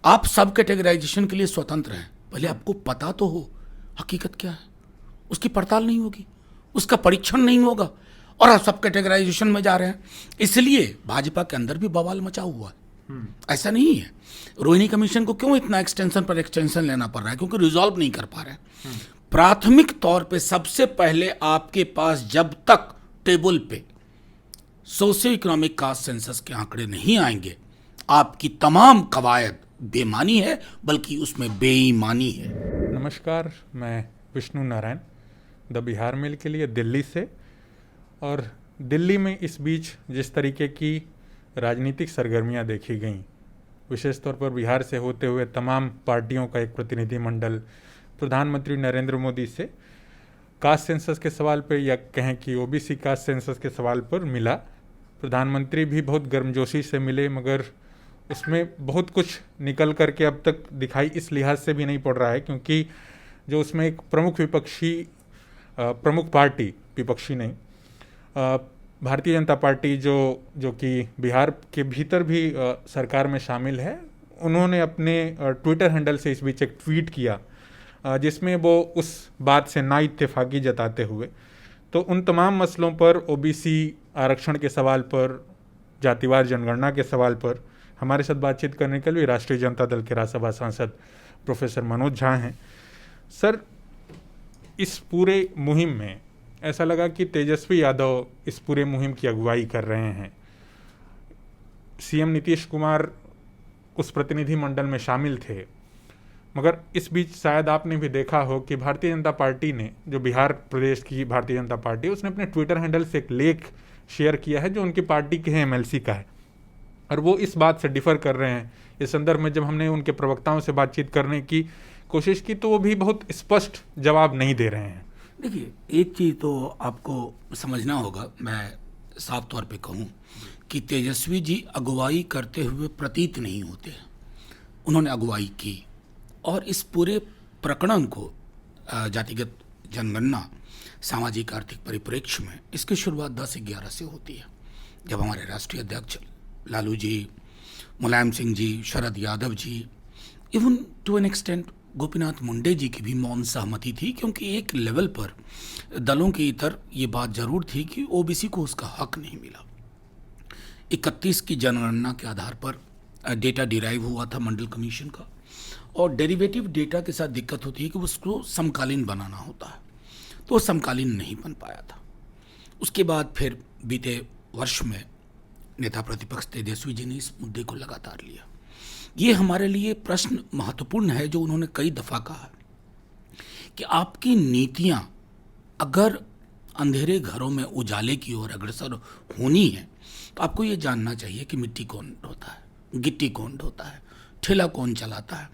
आप सब कैटेगराइजेशन के लिए स्वतंत्र हैं, पहले आपको पता तो हो हकीकत क्या है। उसकी पड़ताल नहीं होगी, उसका परीक्षण नहीं होगा, और आप सब कैटेगराइजेशन में जा रहे हैं। इसलिए भाजपा के अंदर भी बवाल मचा हुआ है। ऐसा नहीं है, रोहिणी कमीशन को क्यों इतना एक्सटेंशन पर एक्सटेंशन लेना पड़ रहा है? क्योंकि रिजॉल्व नहीं कर पा रहे हैं। प्राथमिक तौर पे सबसे पहले आपके पास जब तक टेबल पे सोशियो इकोनॉमिक कास्ट सेंसस के आंकड़े नहीं आएंगे, आपकी तमाम कवायद बेमानी है, बल्कि उसमें बेईमानी है। नमस्कार, मैं विष्णु नारायण द बिहार मेल के लिए दिल्ली से। और दिल्ली में इस बीच जिस तरीके की राजनीतिक सरगर्मियां देखी गईं, विशेष तौर पर बिहार से होते हुए तमाम पार्टियों का एक प्रतिनिधिमंडल प्रधानमंत्री नरेंद्र मोदी से कास्ट सेंसस के सवाल पर, या कहें कि ओबीसी कास्ट सेंसस के सवाल पर मिला। प्रधानमंत्री भी बहुत गर्मजोशी से मिले, मगर उसमें बहुत कुछ निकल करके अब तक दिखाई इस लिहाज से भी नहीं पड़ रहा है, क्योंकि जो उसमें एक प्रमुख पार्टी, विपक्षी नहीं, भारतीय जनता पार्टी जो कि बिहार के भीतर भी सरकार में शामिल है, उन्होंने अपने ट्विटर हैंडल से इस बीच एक ट्वीट किया जिसमें वो उस बात से ना इत्तेफाकी जताते हुए तो उन तमाम मसलों पर, ओबीसी आरक्षण के सवाल पर, जातिवार जनगणना के सवाल पर हमारे साथ बातचीत करने के लिए राष्ट्रीय जनता दल के राज्यसभा सांसद प्रोफेसर मनोज झा हैं। सर, इस पूरे मुहिम में ऐसा लगा कि तेजस्वी यादव इस पूरे मुहिम की अगुवाई कर रहे हैं। सीएम नीतीश कुमार उस प्रतिनिधिमंडल में शामिल थे, मगर इस बीच शायद आपने भी देखा हो कि भारतीय जनता पार्टी ने, जो बिहार प्रदेश की भारतीय जनता पार्टी, उसने अपने ट्विटर हैंडल से एक लेख शेयर किया है जो उनकी पार्टी के हैं, एमएलसी का है, और वो इस बात से डिफर कर रहे हैं। इस संदर्भ में जब हमने उनके प्रवक्ताओं से बातचीत करने की कोशिश की तो वो भी बहुत स्पष्ट जवाब नहीं दे रहे हैं। देखिए, एक चीज़ तो आपको समझना होगा, मैं साफ तौर पे कहूँ कि तेजस्वी जी अगुवाई करते हुए प्रतीत नहीं होते। उन्होंने अगुवाई की, और इस पूरे प्रकरण को जातिगत जनगणना, सामाजिक आर्थिक परिप्रेक्ष्य में इसकी शुरुआत 10-11 से होती है, जब हमारे राष्ट्रीय अध्यक्ष Lalu ji, Mulayam Singh ji, Sharad Yadav ji, even to an extent Gopinath Munde ji की भी मौन सहमति थी, क्योंकि एक लेवल पर दलों के इतर ये बात जरूर थी कि ओबीसी को उसका हक नहीं मिला। 31 की जनगणना के आधार पर डेटा डिराइव हुआ था मंडल कमीशन का, और डेरिवेटिव डेटा के साथ दिक्कत होती है कि उसको समकालीन बनाना होता है, तो वो समकालीन नहीं बन पाया था। उसके बाद फिर बीते वर्ष में नेता प्रतिपक्ष तेजस्वी जी ने इस मुद्दे को लगातार लिया। ये हमारे लिए प्रश्न महत्वपूर्ण है, जो उन्होंने कई दफ़ा कहा कि आपकी नीतियां अगर अंधेरे घरों में उजाले की ओर अग्रसर होनी है, तो आपको ये जानना चाहिए कि मिट्टी कौन ढोता है, गिट्टी कौन ढोता है, ठेला कौन चलाता है।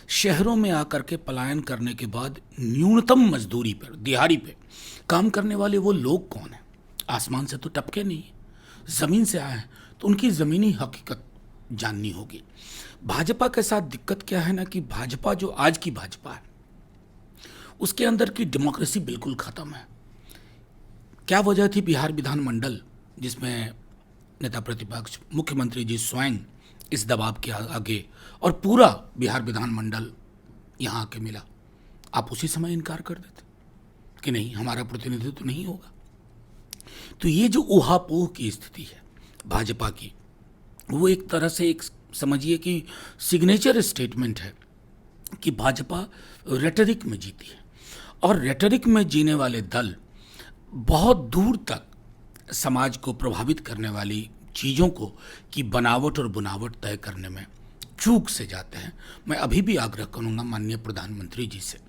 शहरों में आकर के पलायन करने के बाद न्यूनतम मजदूरी पर, दिहाड़ी पे काम करने वाले वो लोग कौन हैं? आसमान से तो टपके नहीं, ज़मीन से आए हैं, तो उनकी ज़मीनी हकीकत जाननी होगी। भाजपा के साथ दिक्कत क्या है ना, कि भाजपा जो आज की भाजपा है, उसके अंदर की डेमोक्रेसी बिल्कुल ख़त्म है। क्या वजह थी? बिहार विधानमंडल, जिसमें नेता प्रतिपक्ष मुख्यमंत्री जी स्वयं इस दबाव के आगे, और पूरा बिहार विधानमंडल यहाँ आके मिला, आप उसी समय इनकार कर देते कि नहीं, हमारा प्रतिनिधित्व तो नहीं होगा। तो ये जो ऊहापोह की स्थिति है भाजपा की, वो एक तरह से एक समझिए कि सिग्नेचर स्टेटमेंट है कि भाजपा रेटरिक में जीती है, और रेटरिक में जीने वाले दल बहुत दूर तक समाज को प्रभावित करने वाली चीज़ों को की बनावट और बुनावट तय करने में चूक से जाते हैं। मैं अभी भी आग्रह करूंगा माननीय प्रधानमंत्री जी से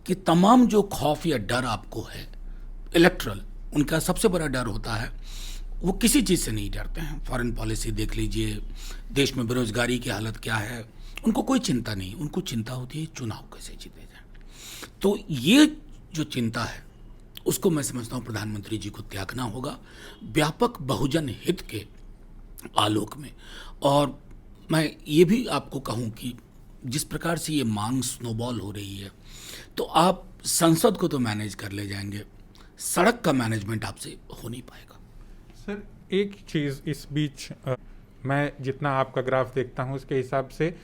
कि तमाम जो खौफ या डर आपको है इलेक्ट्रल, उनका सबसे बड़ा डर होता है, वो किसी चीज़ से नहीं डरते हैं। फॉरेन पॉलिसी देख लीजिए, देश में बेरोजगारी की हालत क्या है, उनको कोई चिंता नहीं, उनको चिंता होती है चुनाव कैसे जीते जाए। तो ये जो चिंता है, उसको मैं समझता हूँ प्रधानमंत्री जी को त्यागना होगा व्यापक बहुजन हित के आलोक में। और मैं ये भी आपको कहूँ कि जिस प्रकार से ये मांग स्नोबॉल हो रही है, तो आप संसद को तो मैनेज कर ले जाएंगे, सड़क का मैनेजमेंट आपसे हो नहीं पाएगा। सर, एक चीज़ इस बीच मैं जितना आपका ग्राफ देखता हूँ उसके हिसाब से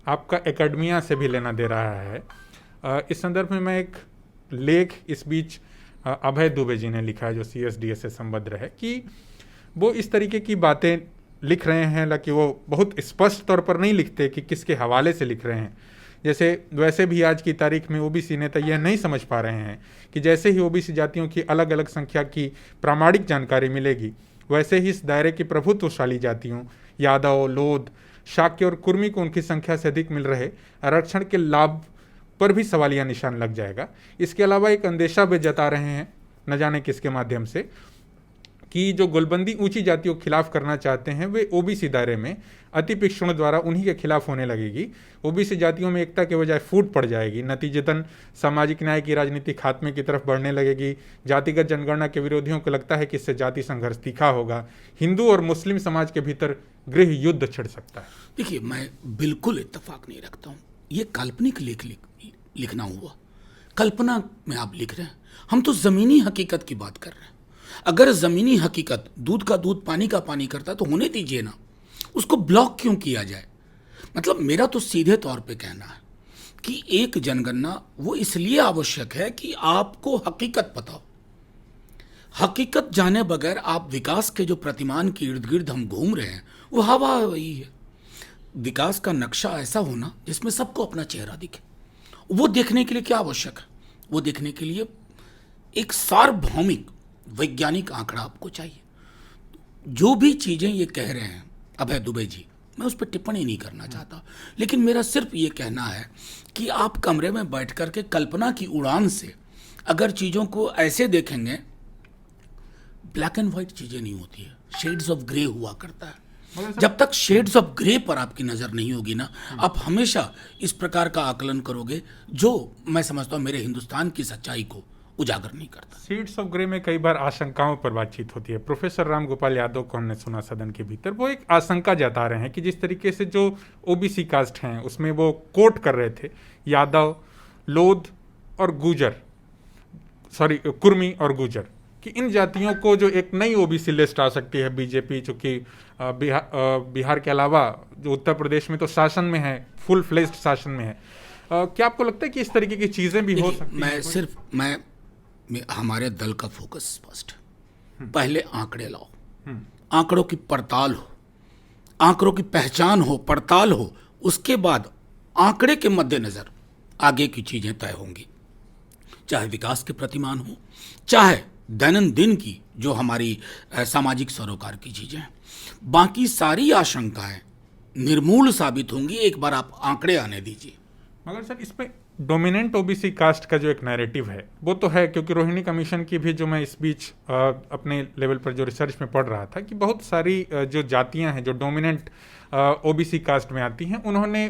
आपका एकेडमिया से भी लेना दे रहा है। इस संदर्भ में मैं एक लेख इस बीच अभय दुबे जी ने लिखा है, जो CSDS से संबद्ध है, कि वो इस तरीके की बातें लिख रहे हैं, हालांकि वो बहुत स्पष्ट तौर पर नहीं लिखते कि किसके हवाले से लिख रहे हैं। जैसे वैसे भी आज की तारीख में ओबीसी नेता यह नहीं समझ पा रहे हैं कि जैसे ही ओबीसी जातियों की अलग अलग संख्या की प्रामाणिक जानकारी मिलेगी, वैसे ही इस दायरे की प्रभुत्वशाली जातियों यादव, लोध, शाक्य और कुर्मी को उनकी संख्या से अधिक मिल रहे आरक्षण के लाभ पर भी सवालिया निशान लग जाएगा। इसके अलावा एक अंदेशा भी जता रहे हैं, न जाने किसके माध्यम से, कि जो गोलबंदी ऊंची जातियों के खिलाफ करना चाहते हैं वे ओबीसी दायरे में अति पिक्षुण द्वारा उन्हीं के खिलाफ होने लगेगी। ओबीसी जातियों में एकता के बजाय फूट पड़ जाएगी। नतीजतन सामाजिक न्याय की राजनीति खात्मे की तरफ बढ़ने लगेगी। जातिगत जनगणना के विरोधियों को लगता है कि इससे जाति संघर्ष तीखा होगा। हिंदू और मुस्लिम समाज के भीतर गृह युद्ध छिड़ सकता है। देखिए, मैं बिल्कुल इत्तेफाक नहीं रखता हूँ। ये काल्पनिक लिखना हुआ, कल्पना में आप लिख रहे हैं। हम तो ज़मीनी हकीकत की बात कर रहे हैं। अगर ज़मीनी हकीकत दूध का दूध पानी का पानी करता है तो होने दीजिए ना, उसको ब्लॉक क्यों किया जाए। मतलब मेरा तो सीधे तौर पे कहना है कि एक जनगणना वो इसलिए आवश्यक है कि आपको हकीकत पता हो। हकीकत जाने बगैर आप विकास के जो प्रतिमान के इर्द गिर्द हम घूम रहे हैं वो हवा वही है। विकास का नक्शा ऐसा होना जिसमें सबको अपना चेहरा दिखे, वो देखने के लिए क्या आवश्यक है? वो देखने के लिए एक सार्वभौमिक वैज्ञानिक आंकड़ा आपको चाहिए। जो भी चीज़ें ये कह रहे हैं अभय दुबे जी, मैं उस पर टिप्पणी नहीं करना चाहता, लेकिन मेरा सिर्फ ये कहना है कि आप कमरे में बैठ कर के कल्पना की उड़ान से अगर चीज़ों को ऐसे देखेंगे, ब्लैक एंड व्हाइट चीज़ें नहीं होती है, शेड्स ऑफ ग्रे हुआ करता है। जब तक शेड्स ऑफ ग्रे पर आपकी नज़र नहीं होगी ना, आप हमेशा इस प्रकार का आकलन करोगे जो मैं समझता हूँ मेरे हिंदुस्तान की सच्चाई को उजागर नहीं करता। सीड्स ऑफ ग्रे में कई बार आशंकाओं पर बातचीत होती है। प्रोफेसर राम गोपाल यादव को हमने सुना सदन के भीतर, वो एक आशंका जता रहे हैं कि जिस तरीके से जो ओबीसी कास्ट हैं उसमें वो कोट कर रहे थे यादव, लोध और गुजर, कुर्मी और गुजर, कि इन जातियों को जो एक नई ओबीसी लिस्ट आ सकती है। बीजेपी चूंकि बिहार के अलावा जो उत्तर प्रदेश में तो शासन में है, फुल फ्लेज्ड शासन में है, क्या आपको लगता है कि इस तरीके की चीजें भी हो सकती हैं? हमारे दल का फोकस स्पष्ट है। पहले आंकड़े लाओ, आंकड़ों की पड़ताल हो, आंकड़ों की पहचान हो, पड़ताल हो, उसके बाद आंकड़े के मद्देनजर आगे की चीजें तय होंगी। चाहे विकास के प्रतिमान हो, चाहे दैनंदिन की जो हमारी सामाजिक सरोकार की चीजें हैं, बाकी सारी आशंकाएं निर्मूल साबित होंगी। एक बार आप आंकड़े आने दीजिए। मगर सर, इसमें डोमिनेंट ओबीसी कास्ट का जो एक नैरेटिव है वो तो है, क्योंकि रोहिणी कमीशन की भी जो मैं इस बीच अपने लेवल पर जो रिसर्च में पढ़ रहा था कि बहुत सारी जो जातियां हैं जो डोमिनेंट ओबीसी कास्ट में आती हैं, उन्होंने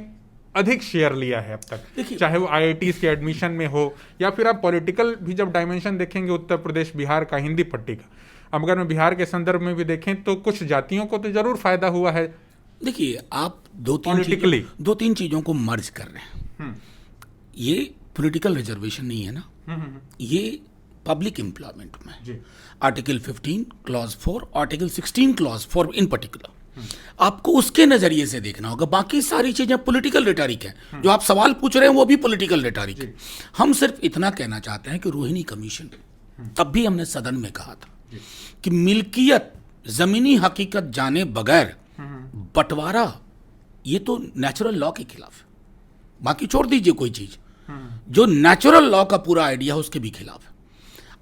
अधिक शेयर लिया है अब तक, चाहे वो IITs के एडमिशन में हो या फिर आप पॉलिटिकल भी जब डायमेंशन देखेंगे उत्तर प्रदेश बिहार का, हिंदी पट्टी का, अब अगर मैं बिहार के संदर्भ में भी देखें तो कुछ जातियों को तो जरूर फायदा हुआ है। देखिए, आप दो तीन चीजों को मर्ज कर रहे हैं। ये पॉलिटिकल रिजर्वेशन नहीं है ना, ये पब्लिक एम्प्लॉयमेंट में आर्टिकल 15 क्लॉज 4, आर्टिकल 16 क्लॉज 4 इन पर्टिकुलर, आपको उसके नजरिए से देखना होगा। बाकी सारी चीजें पॉलिटिकल रिटोरिक है। जो आप सवाल पूछ रहे हैं वो भी पॉलिटिकल रिटोरिक है। हम सिर्फ इतना कहना चाहते हैं कि रोहिणी कमीशन, तब भी हमने सदन में कहा था कि मिल्कियत, जमीनी हकीकत जाने बगैर बंटवारा, ये तो नेचुरल लॉ के खिलाफ है। बाकी छोड़ दीजिए कोई चीज, जो नेचुरल लॉ का पूरा आइडिया है उसके भी खिलाफ है।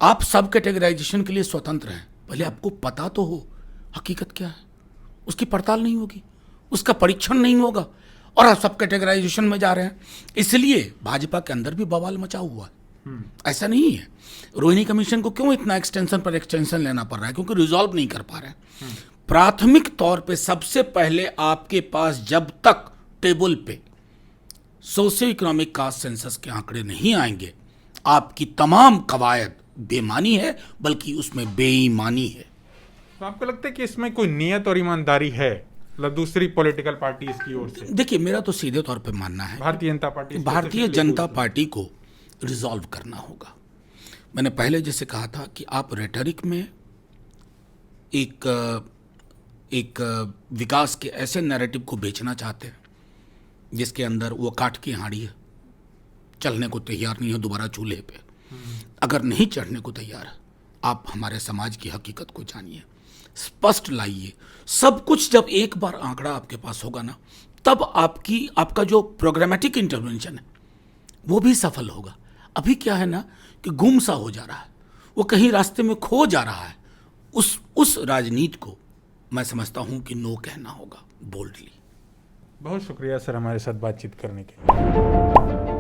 आप सब कैटेगराइजेशन के लिए स्वतंत्र हैं, पहले आपको पता तो हो हकीकत क्या है। उसकी पड़ताल नहीं होगी, उसका परीक्षण नहीं होगा, और आप सब कैटेगराइजेशन में जा रहे हैं। इसलिए भाजपा के अंदर भी बवाल मचा हुआ है। ऐसा नहीं है। रोहिणी कमीशन को क्यों इतना एक्सटेंशन पर एक्सटेंशन लेना पड़ रहा है? क्योंकि रिजॉल्व नहीं कर पा रहे हैं। प्राथमिक तौर पे सबसे पहले आपके पास जब तक टेबल पे सोशियो इकोनॉमिक कास्ट सेंसस के आंकड़े नहीं आएंगे, आपकी तमाम कवायद बेमानी है, बल्कि उसमें बेईमानी है। तो आपको लगता है कि इसमें कोई नियत और ईमानदारी है दूसरी पॉलिटिकल पार्टीज की ओर से? देखिए, मेरा तो सीधे तौर पे मानना है भारतीय जनता पार्टी को रिजॉल्व करना होगा। मैंने पहले जैसे कहा था कि आप रेटरिक में एक विकास के ऐसे नैरेटिव को बेचना चाहते हैं जिसके अंदर वो काठ की हांडी है, चलने को तैयार नहीं है दोबारा चूल्हे पे, अगर नहीं चढ़ने को तैयार है, आप हमारे समाज की हकीकत को जानिए, स्पष्ट लाइए। सब कुछ जब एक बार आंकड़ा आपके पास होगा ना, तब आपका जो प्रोग्रामेटिक इंटरवेंशन है वो भी सफल होगा। अभी क्या है ना कि गुम सा हो जा रहा है, वो कहीं रास्ते में खो जा रहा है। उस राजनीति को मैं समझता हूं कि नो कहना होगा बोल्डली। बहुत शुक्रिया सर हमारे साथ बातचीत करने के लिए।